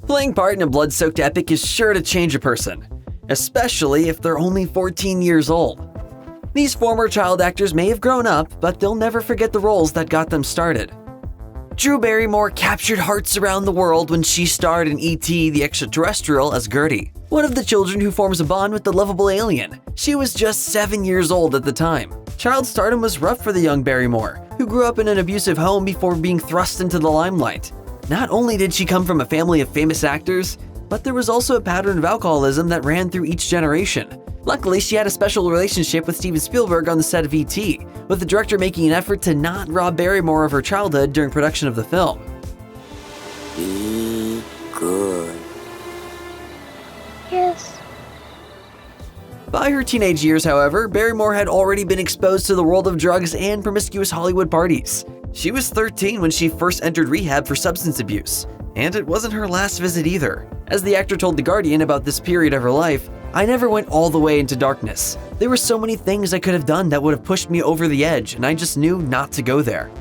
Playing part in a blood-soaked epic is sure to change a person, especially if they're only 14 years old. These former child actors may have grown up, but they'll never forget the roles that got them started. Drew Barrymore captured hearts around the world when she starred in E.T. the Extraterrestrial as Gertie, one of the children who forms a bond with the lovable alien. She was just 7 years old at the time. Child stardom was rough for the young Barrymore, who grew up in an abusive home before being thrust into the limelight. Not only did she come from a family of famous actors, but there was also a pattern of alcoholism that ran through each generation. Luckily, she had a special relationship with Steven Spielberg on the set of E.T., with the director making an effort to not rob Barrymore of her childhood during production of the film. Be good. Yes. By her teenage years, however, Barrymore had already been exposed to the world of drugs and promiscuous Hollywood parties. She was 13 when she first entered rehab for substance abuse, and it wasn't her last visit either. As the actor told The Guardian about this period of her life, "I never went all the way into darkness. There were so many things I could have done that would have pushed me over the edge, and I just knew not to go there."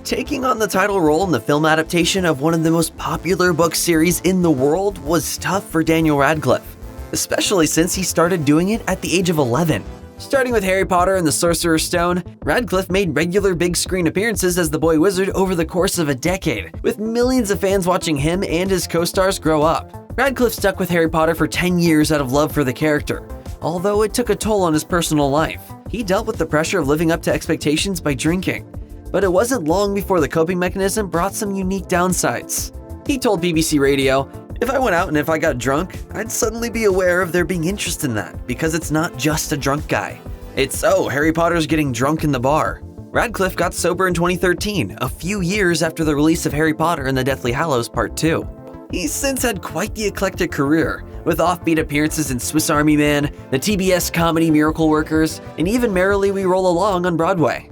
Taking on the title role in the film adaptation of one of the most popular book series in the world was tough for Daniel Radcliffe, especially since he started doing it at the age of 11. Starting with Harry Potter and the Sorcerer's Stone, Radcliffe made regular big-screen appearances as the boy wizard over the course of a decade, with millions of fans watching him and his co-stars grow up. Radcliffe stuck with Harry Potter for 10 years out of love for the character, although it took a toll on his personal life. He dealt with the pressure of living up to expectations by drinking, but it wasn't long before the coping mechanism brought some unique downsides. He told BBC Radio, "If I went out and if I got drunk, I'd suddenly be aware of there being interest in that, because it's not just a drunk guy. It's, oh, Harry Potter's getting drunk in the bar." Radcliffe got sober in 2013, a few years after the release of Harry Potter and the Deathly Hallows Part 2. He's since had quite the eclectic career, with offbeat appearances in Swiss Army Man, the TBS comedy Miracle Workers, and even Merrily We Roll Along on Broadway.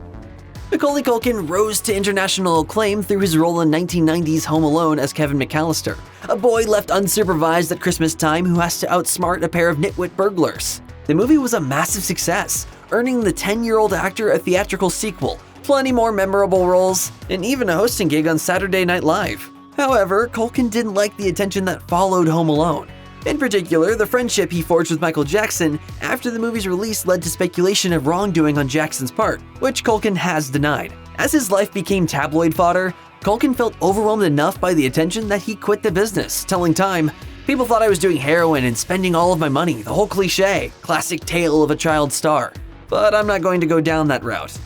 Macaulay Culkin rose to international acclaim through his role in 1990's Home Alone as Kevin McAllister, a boy left unsupervised at Christmas time who has to outsmart a pair of nitwit burglars. The movie was a massive success, earning the 10-year-old actor a theatrical sequel, plenty more memorable roles, and even a hosting gig on Saturday Night Live. However, Culkin didn't like the attention that followed Home Alone. In particular, the friendship he forged with Michael Jackson after the movie's release led to speculation of wrongdoing on Jackson's part, which Culkin has denied. As his life became tabloid fodder, Culkin felt overwhelmed enough by the attention that he quit the business, telling Time, "People thought I was doing heroin and spending all of my money, the whole cliché, classic tale of a child star. But I'm not going to go down that route."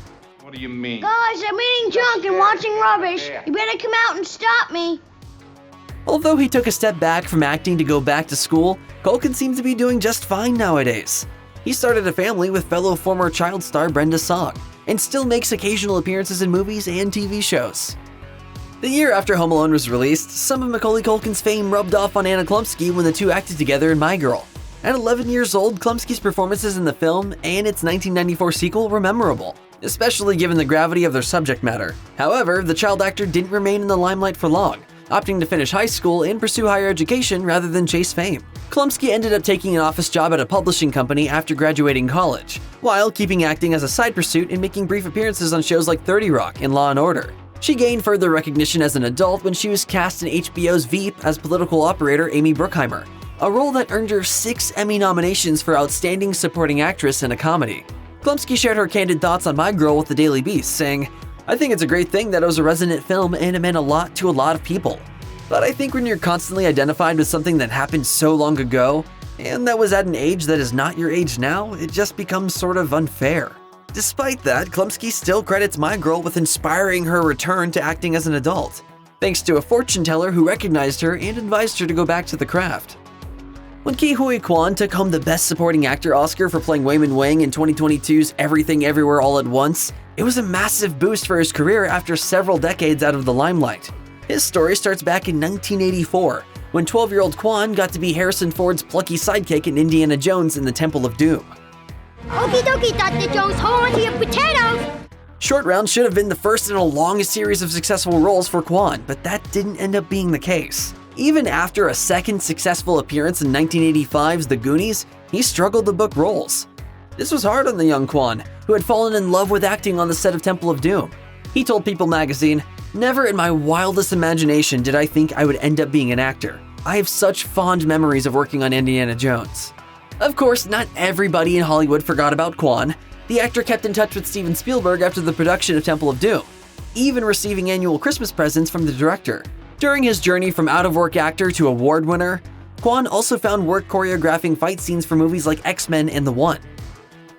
What do you mean? Guys, I'm eating junk and watching rubbish. You better come out and stop me. Although he took a step back from acting to go back to school, Culkin seems to be doing just fine nowadays. He started a family with fellow former child star Brenda Song, and still makes occasional appearances in movies and TV shows. The year after Home Alone was released, some of Macaulay Culkin's fame rubbed off on Anna Chlumsky when the two acted together in My Girl. At 11 years old, Chlumsky's performances in the film and its 1994 sequel were memorable, especially given the gravity of their subject matter. However, the child actor didn't remain in the limelight for long, opting to finish high school and pursue higher education rather than chase fame. Chlumsky ended up taking an office job at a publishing company after graduating college, while keeping acting as a side pursuit and making brief appearances on shows like 30 Rock and Law & Order. She gained further recognition as an adult when she was cast in HBO's Veep as political operator Amy Bruckheimer, a role that earned her 6 Emmy nominations for Outstanding Supporting Actress in a Comedy. Chlumsky shared her candid thoughts on My Girl with the Daily Beast, saying, "I think it's a great thing that it was a resonant film and it meant a lot to a lot of people. But I think when you're constantly identified with something that happened so long ago, and that was at an age that is not your age now, it just becomes sort of unfair." Despite that, Chlumsky still credits My Girl with inspiring her return to acting as an adult, thanks to a fortune teller who recognized her and advised her to go back to the craft. When Huy Quan took home the Best Supporting Actor Oscar for playing Wei-Min Wang in 2022's Everything Everywhere All at Once, it was a massive boost for his career after several decades out of the limelight. His story starts back in 1984, when 12-year-old Quan got to be Harrison Ford's plucky sidekick in Indiana Jones in the Temple of Doom. Okie dokie, Dr. Jones, hold on to your potatoes. Short Round should have been the first in a long series of successful roles for Quan, but that didn't end up being the case. Even after a second successful appearance in 1985's The Goonies, he struggled to book roles. This was hard on the young Quan, who had fallen in love with acting on the set of Temple of Doom. He told People magazine, "Never in my wildest imagination did I think I would end up being an actor. I have such fond memories of working on Indiana Jones. Of course, not everybody in Hollywood forgot about Quan. The actor kept in touch with Steven Spielberg after the production of Temple of Doom, even receiving annual Christmas presents from the director. During his journey from out-of-work actor to award winner, Quan also found work choreographing fight scenes for movies like X-Men and The One.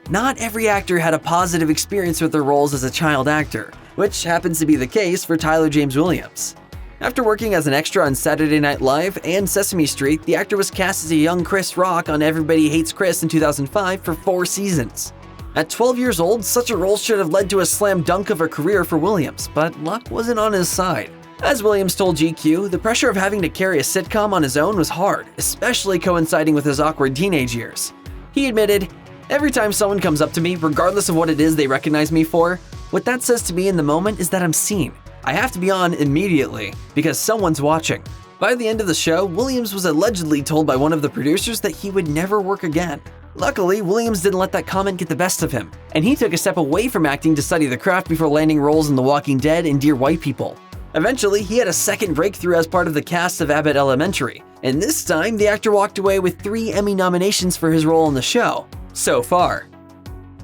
Not every actor had a positive experience with their roles as a child actor, which happens to be the case for Tyler James Williams. After working as an extra on Saturday Night Live and Sesame Street, the actor was cast as a young Chris Rock on Everybody Hates Chris in 2005 for 4 seasons. At 12 years old, such a role should have led to a slam dunk of a career for Williams, but luck wasn't on his side. As Williams told GQ, the pressure of having to carry a sitcom on his own was hard, especially coinciding with his awkward teenage years. He admitted, "Every time someone comes up to me, regardless of what it is they recognize me for, what that says to me in the moment is that I'm seen. I have to be on immediately, because someone's watching." By the end of the show, Williams was allegedly told by one of the producers that he would never work again. Luckily, Williams didn't let that comment get the best of him, and he took a step away from acting to study the craft before landing roles in The Walking Dead and Dear White People. Eventually, he had a second breakthrough as part of the cast of Abbott Elementary, and this time the actor walked away with 3 Emmy nominations for his role in the show. So far.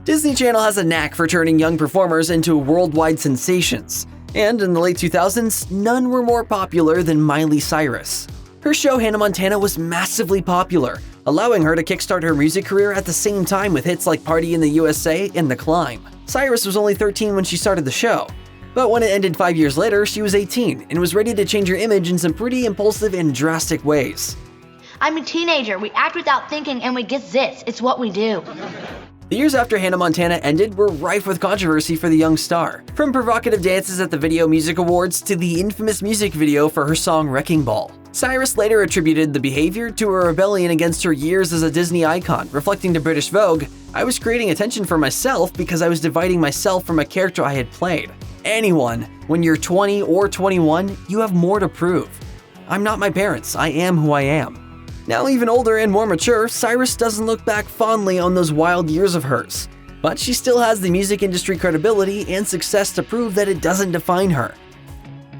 Disney Channel has a knack for turning young performers into worldwide sensations, and in the late 2000s, none were more popular than Miley Cyrus. Her show Hannah Montana was massively popular, allowing her to kickstart her music career at the same time with hits like Party in the USA and The Climb. Cyrus was only 13 when she started the show, but when it ended 5 years later, she was 18 and was ready to change her image in some pretty impulsive and drastic ways. I'm a teenager. We act without thinking and we get zits. It's what we do. The years after Hannah Montana ended were rife with controversy for the young star, from provocative dances at the Video Music Awards to the infamous music video for her song Wrecking Ball. Cyrus later attributed the behavior to a rebellion against her years as a Disney icon, reflecting to British Vogue, "I was creating attention for myself because I was dividing myself from a character I had played. Anyone, when you're 20 or 21, you have more to prove. I'm not my parents, I am who I am." Now even older and more mature, Cyrus doesn't look back fondly on those wild years of hers. But she still has the music industry credibility and success to prove that it doesn't define her.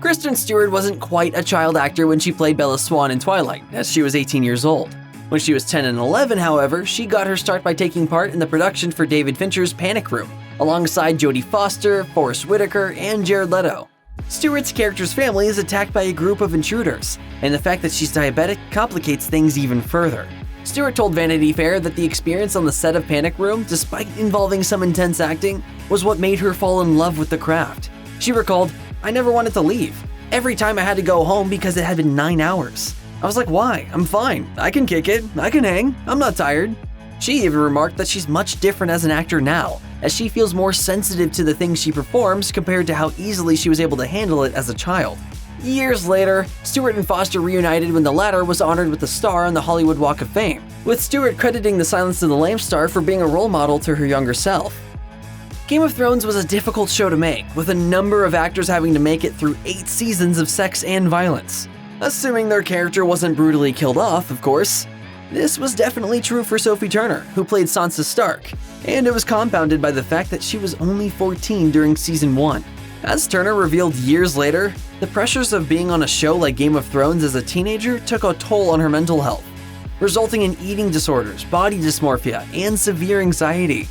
Kristen Stewart wasn't quite a child actor when she played Bella Swan in Twilight, as she was 18 years old. When she was 10 and 11, however, she got her start by taking part in the production for David Fincher's Panic Room, alongside Jodie Foster, Forest Whitaker, and Jared Leto. Stewart's character's family is attacked by a group of intruders, and the fact that she's diabetic complicates things even further. Stewart told Vanity Fair that the experience on the set of Panic Room, despite involving some intense acting, was what made her fall in love with the craft. She recalled, "I never wanted to leave. Every time I had to go home because it had been 9 hours. I was like, why? I'm fine. I can kick it. I can hang. I'm not tired." She even remarked that she's much different as an actor now, as she feels more sensitive to the things she performs compared to how easily she was able to handle it as a child. Years later, Stewart and Foster reunited when the latter was honored with a star on the Hollywood Walk of Fame, with Stewart crediting the Silence of the Lambs star for being a role model to her younger self. Game of Thrones was a difficult show to make, with a number of actors having to make it through 8 seasons of sex and violence. Assuming their character wasn't brutally killed off, of course. This was definitely true for Sophie Turner, who played Sansa Stark, and it was compounded by the fact that she was only 14 during season 1. As Turner revealed years later, the pressures of being on a show like Game of Thrones as a teenager took a toll on her mental health, resulting in eating disorders, body dysmorphia, and severe anxiety.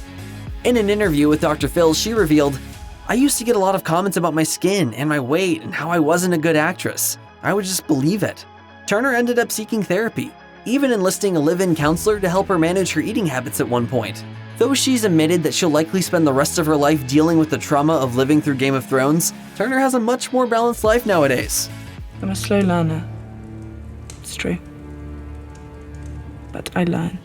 In an interview with Dr. Phil, she revealed, "I used to get a lot of comments about my skin and my weight and how I wasn't a good actress. I would just believe it." Turner ended up seeking therapy, even enlisting a live-in counselor to help her manage her eating habits at one point. Though she's admitted that she'll likely spend the rest of her life dealing with the trauma of living through Game of Thrones, Turner has a much more balanced life nowadays. I'm a slow learner. It's true. But I learn.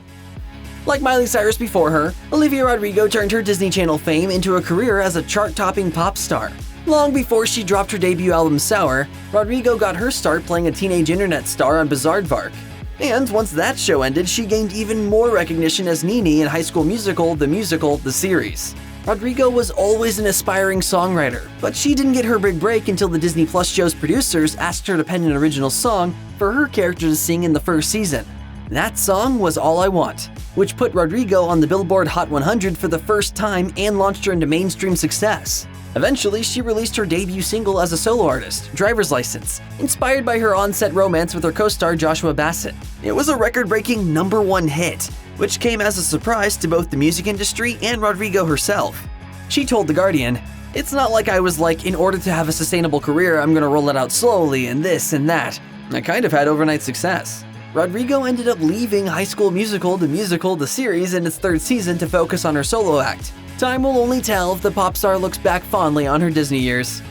Like Miley Cyrus before her, Olivia Rodrigo turned her Disney Channel fame into a career as a chart-topping pop star. Long before she dropped her debut album Sour, Rodrigo got her start playing a teenage internet star on Bizaardvark. And once that show ended, she gained even more recognition as Nene in High School Musical, the series. Rodrigo was always an aspiring songwriter, but she didn't get her big break until the Disney Plus show's producers asked her to pen an original song for her character to sing in the first season. That song was All I Want, which put Rodrigo on the Billboard Hot 100 for the first time and launched her into mainstream success. Eventually, she released her debut single as a solo artist, Driver's License, inspired by her on-set romance with her co-star Joshua Bassett. It was a record-breaking #1 hit, which came as a surprise to both the music industry and Rodrigo herself. She told The Guardian, "It's not like I was like, in order to have a sustainable career, I'm gonna roll it out slowly and this and that. I kind of had overnight success." Rodrigo ended up leaving High School Musical, the series in its 3rd season to focus on her solo act. Time will only tell if the pop star looks back fondly on her Disney years.